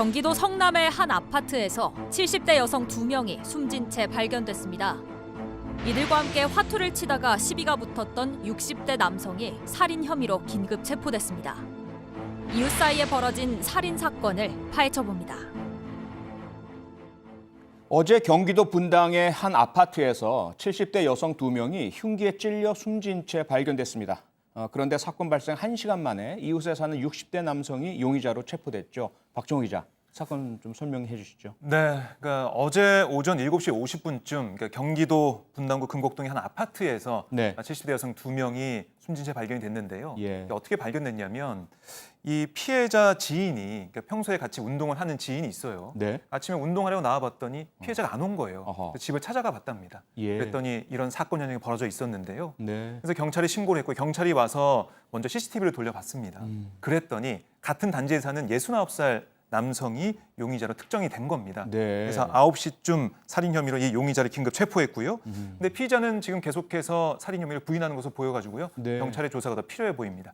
경기도 성남의 한 아파트에서 70대 여성 2명이 숨진 채 발견됐습니다. 이들과 함께 화투를 치다가 시비가 붙었던 60대 남성이 살인 혐의로 긴급 체포됐습니다. 이웃 사이에 벌어진 살인 사건을 파헤쳐봅니다. 어제 경기도 분당의 한 아파트에서 70대 여성 2명이 흉기에 찔려 숨진 채 발견됐습니다. 그런데 사건 발생 1시간 만에 이웃에 사는 60대 남성이 용의자로 체포됐죠. 박정호 기자, 사건 좀 설명해 주시죠. 네, 그러니까 어제 오전 7시 50분쯤 그러니까 경기도 분당구 금곡동의 한 아파트에서 70대 여성 2명이 숨진 채 발견이 됐는데요. 어떻게 발견됐냐면 이 피해자 지인이 그러니까 평소에 같이 운동을 하는 지인이 있어요. 아침에 운동하려고 나와봤더니 피해자가 안 온 거예요. 집을 찾아가 봤답니다. 그랬더니 이런 사건 현장이 벌어져 있었는데요. 그래서 경찰에 신고를 했고 경찰이 와서 먼저 CCTV를 돌려봤습니다. 그랬더니 같은 단지에 사는 69살 남성이 용의자로 특정이 된 겁니다. 그래서 9시쯤 살인 혐의로 이 용의자를 긴급 체포했고요. 근데 피의자는 지금 계속해서 살인 혐의를 부인하는 것으로 보여가지고요. 경찰의 조사가 더 필요해 보입니다.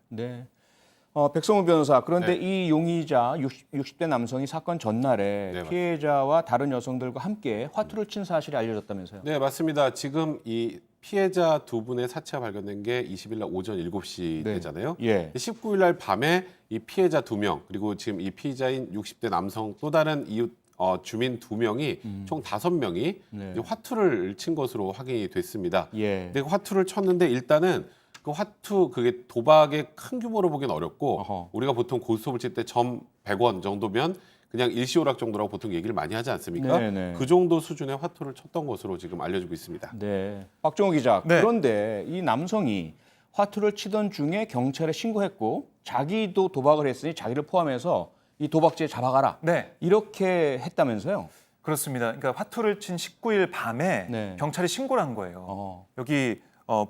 백성우 변호사, 그런데 이 용의자 60대 남성이 사건 전날에 피해자와 다른 여성들과 함께 화투를 친 사실이 알려졌다면서요? 네, 맞습니다. 지금 이 피해자 두 분의 사체가 발견된 게 20일 날 오전 7시 되잖아요. 19일 날 밤에 이 피해자 2명, 그리고 지금 이 피의자인 60대 남성 또 다른 이웃 주민 2명이 총 5명이 화투를 친 것으로 확인이 됐습니다. 근데 그 화투를 쳤는데 일단은 그 화투 그게 도박의 큰 규모로 보기는 어렵고 우리가 보통 고스톱을 칠 때 점 100원 정도면 그냥 일시오락 정도라고 보통 얘기를 많이 하지 않습니까? 그 정도 수준의 화투를 쳤던 것으로 지금 알려지고 있습니다. 박정호 기자, 그런데 이 남성이 화투를 치던 중에 경찰에 신고했고 자기도 도박을 했으니 자기를 포함해서 이 도박죄 잡아가라 이렇게 했다면서요? 그렇습니다. 그러니까 화투를 친 19일 밤에 경찰에 신고를 한 거예요. 여기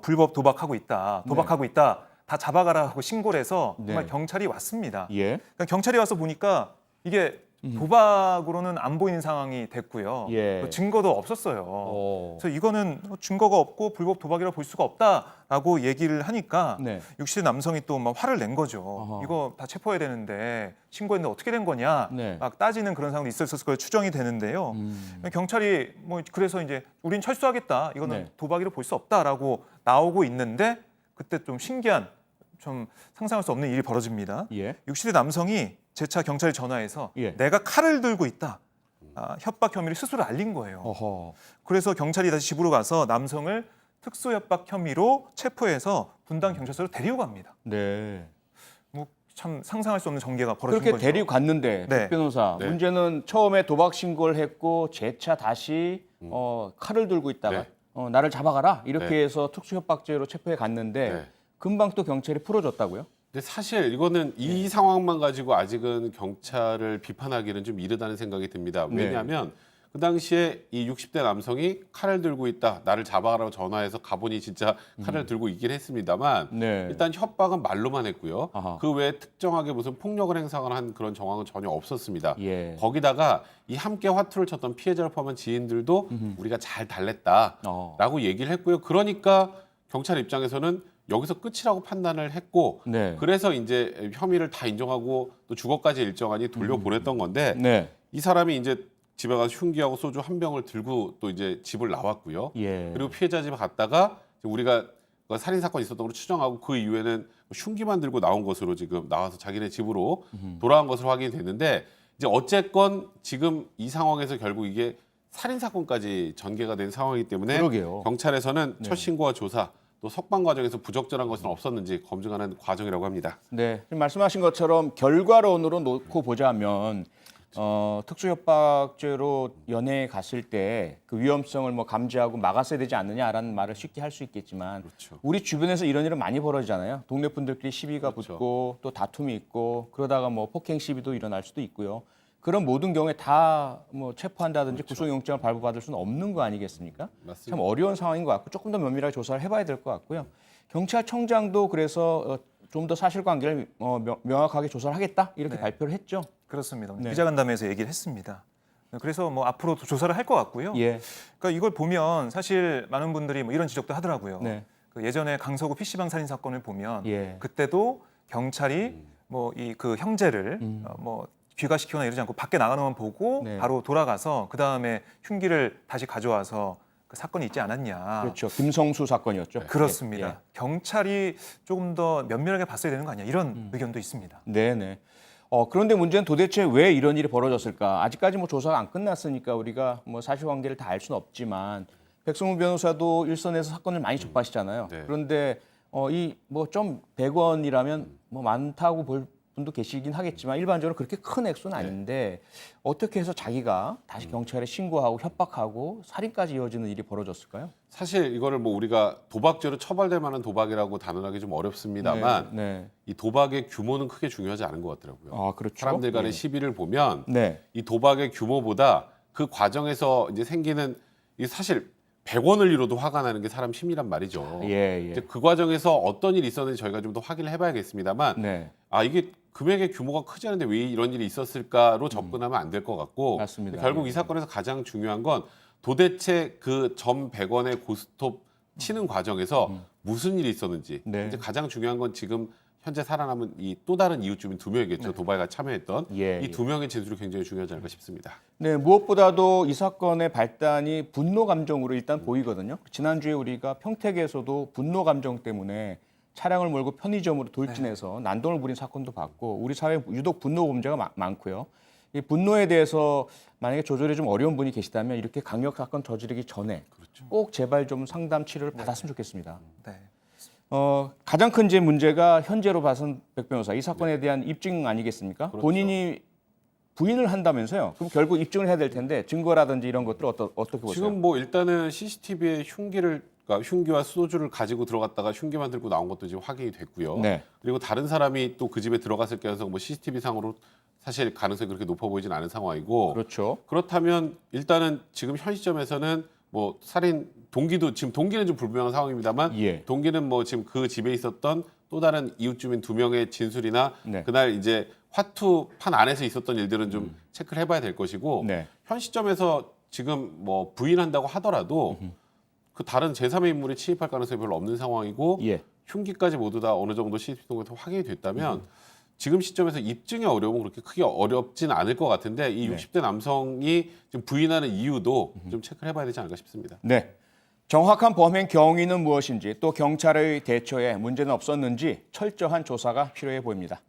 불법 도박하고 있다, 도박하고 있다, 다 잡아가라 하고 신고를 해서 정말 경찰이 왔습니다. 그러니까 경찰이 와서 보니까 이게 도박으로는 안 보이는 상황이 됐고요. 증거도 없었어요. 그래서 이거는 증거가 없고 불법 도박이라고 볼 수가 없다라고 얘기를 하니까 60대 남성이 또 막 화를 낸 거죠. 이거 다 체포해야 되는데 신고했는데 어떻게 된 거냐 막 따지는 그런 상황도 있었을 걸 추정이 되는데요. 경찰이 뭐 그래서 이제 우린 철수하겠다. 이거는 도박이라고 볼 수 없다라고 나오고 있는데 그때 좀 신기한 좀 상상할 수 없는 일이 벌어집니다. 60대 남성이 재차 경찰에 전화해서 내가 칼을 들고 있다. 협박 혐의를 스스로 알린 거예요. 그래서 경찰이 다시 집으로 가서 남성을 특수협박 혐의로 체포해서 분당 경찰서로 데리고 갑니다. 뭐 참 상상할 수 없는 전개가 벌어진 그렇게 거죠. 데리고 갔는데 백 변호사, 문제는 처음에 도박 신고를 했고 재차 다시 칼을 들고 있다가 나를 잡아가라 이렇게 해서 특수협박죄로 체포해 갔는데 금방 또 경찰이 풀어줬다고요? 근데 사실 이거는 이 상황만 가지고 아직은 경찰을 비판하기는 좀 이르다는 생각이 듭니다. 왜냐하면 그 당시에 이 60대 남성이 칼을 들고 있다, 나를 잡아가라고 전화해서 가보니 진짜 칼을 들고 있긴 했습니다만 일단 협박은 말로만 했고요. 그 외에 특정하게 무슨 폭력을 행사한 그런 정황은 전혀 없었습니다. 거기다가 이 함께 화투를 쳤던 피해자를 포함한 지인들도 우리가 잘 달랬다라고 얘기를 했고요. 그러니까 경찰 입장에서는 여기서 끝이라고 판단을 했고 그래서 이제 혐의를 다 인정하고 또 주거까지 일정하니 돌려보냈던 건데 이 사람이 이제 집에 가서 흉기하고 소주 한 병을 들고 또 이제 집을 나왔고요. 그리고 피해자 집에 갔다가 우리가 살인 사건이 있었던 걸로 추정하고 그 이후에는 흉기만 들고 나온 것으로 지금 나와서 자기네 집으로 돌아온 것으로 확인이 됐는데 이제 어쨌건 지금 이 상황에서 결국 이게 살인 사건까지 전개가 된 상황이기 때문에 경찰에서는 첫 신고와 조사 또 석방 과정에서 부적절한 것은 없었는지 검증하는 과정이라고 합니다. 지금 말씀하신 것처럼 결과론으로 놓고 보자면 특수협박죄로 연애에 갔을 때 그 위험성을 뭐 감지하고 막았어야 되지 않느냐라는 말을 쉽게 할 수 있겠지만 우리 주변에서 이런 일은 많이 벌어지잖아요. 동네 분들끼리 시비가 붙고 또 다툼이 있고 그러다가 뭐 폭행 시비도 일어날 수도 있고요. 그런 모든 경우에 다 뭐 체포한다든지 구속영장을 발부받을 수는 없는 거 아니겠습니까? 참 어려운 상황인 것 같고 조금 더 면밀하게 조사를 해봐야 될 것 같고요. 경찰청장도 그래서 좀 더 사실관계를 명확하게 조사를 하겠다 이렇게 발표를 했죠. 그렇습니다. 기자간담회에서 얘기를 했습니다. 그래서 뭐 앞으로도 조사를 할 것 같고요. 그러니까 이걸 보면 사실 많은 분들이 뭐 이런 지적도 하더라고요. 그 예전에 강서구 PC방 살인 사건을 보면 그때도 경찰이 뭐 이 그 형제를 뭐 귀가시키거나 이러지 않고 밖에 나가는 것만 보고 네. 바로 돌아가서 그 다음에 흉기를 다시 가져와서 그 사건이 있지 않았냐. 그렇죠. 김성수 사건이었죠. 그렇습니다. 예, 예. 경찰이 조금 더 면밀하게 봤어야 되는 거 아니야. 이런 의견도 있습니다. 네네. 그런데 문제는 도대체 왜 이런 일이 벌어졌을까? 아직까지 뭐 조사가 안 끝났으니까 우리가 뭐 사실관계를 다 알 수는 없지만 백성무 변호사도 일선에서 사건을 많이 접하시잖아요. 네. 그런데 이 뭐 좀 100원이라면 뭐 많다고 볼 분도 계시긴 하겠지만 일반적으로 그렇게 큰 액수는 아닌데 어떻게 해서 자기가 다시 경찰에 신고하고 협박하고 살인까지 이어지는 일이 벌어졌을까요? 사실 이거를 뭐 우리가 도박죄로 처벌될 만한 도박이라고 단언하기 좀 어렵습니다만 네. 이 도박의 규모는 크게 중요하지 않은 것 같더라고요. 아, 그렇죠. 사람들 간의 시비를 보면 네. 이 도박의 규모보다 그 과정에서 이제 생기는 이 사실 100원을 잃어도 화가 나는 게 사람 심리란 말이죠. 예, 예. 이제 그 과정에서 어떤 일이 있었는지 저희가 좀 더 확인을 해봐야겠습니다만 네. 이게 금액의 규모가 크지 않은데 왜 이런 일이 있었을까로 접근하면 안 될 것 같고 맞습니다. 결국 예. 이 사건에서 가장 중요한 건 도대체 그 점 100원의 고스톱 치는 과정에서 무슨 일이 있었는지 네. 이제 가장 중요한 건 지금 현재 살아남은 이 또 다른 이웃 주민 2명이겠죠. 도박에 참여했던 예, 이 2명의 진술이 굉장히 중요하지 않을까 싶습니다. 네, 무엇보다도 이 사건의 발단이 분노 감정으로 일단 보이거든요. 지난주에 우리가 평택에서도 분노 감정 때문에 차량을 몰고 편의점으로 돌진해서 난동을 부린 사건도 봤고 우리 사회에 유독 분노 범죄가 많고요. 이 분노에 대해서 만약에 조절이 좀 어려운 분이 계시다면 이렇게 강력 사건 저지르기 전에 꼭 제발 좀 상담 치료를 받았으면 좋겠습니다. 네. 가장 큰 이제 문제가 현재로 봐선 백 변호사 이 사건에 대한 입증 아니겠습니까? 그렇죠. 본인이 부인을 한다면서요. 그럼 결국 입증을 해야 될 텐데 증거라든지 이런 것들 어떻게 보세요? 지금 뭐 일단은 CCTV에 흉기와 소주를 가지고 들어갔다가 흉기만 들고 나온 것도 지금 확인이 됐고요. 네. 그리고 다른 사람이 또 그 집에 들어갔을 가능성 뭐 CCTV 상으로 사실 가능성이 그렇게 높아 보이진 않은 상황이고 그렇죠. 그렇다면 일단은 지금 현 시점에서는 뭐 살인 동기도 지금 동기는 좀 불분명한 상황입니다만 예. 동기는 뭐 지금 그 집에 있었던 또 다른 이웃 주민 2명의 진술이나 네. 그날 이제 화투판 안에서 있었던 일들은 좀 체크를 해봐야 될 것이고 네. 현 시점에서 지금 뭐 부인한다고 하더라도 그 다른 제3의 인물이 침입할 가능성이 별로 없는 상황이고 예. 흉기까지 모두 다 어느 정도 CCTV 통해서 확인이 됐다면 지금 시점에서 입증의 어려움은 그렇게 크게 어렵진 않을 것 같은데 이 60대 남성이 지금 부인하는 이유도 좀 체크를 해봐야 되지 않을까 싶습니다. 네. 정확한 범행 경위는 무엇인지 또 경찰의 대처에 문제는 없었는지 철저한 조사가 필요해 보입니다.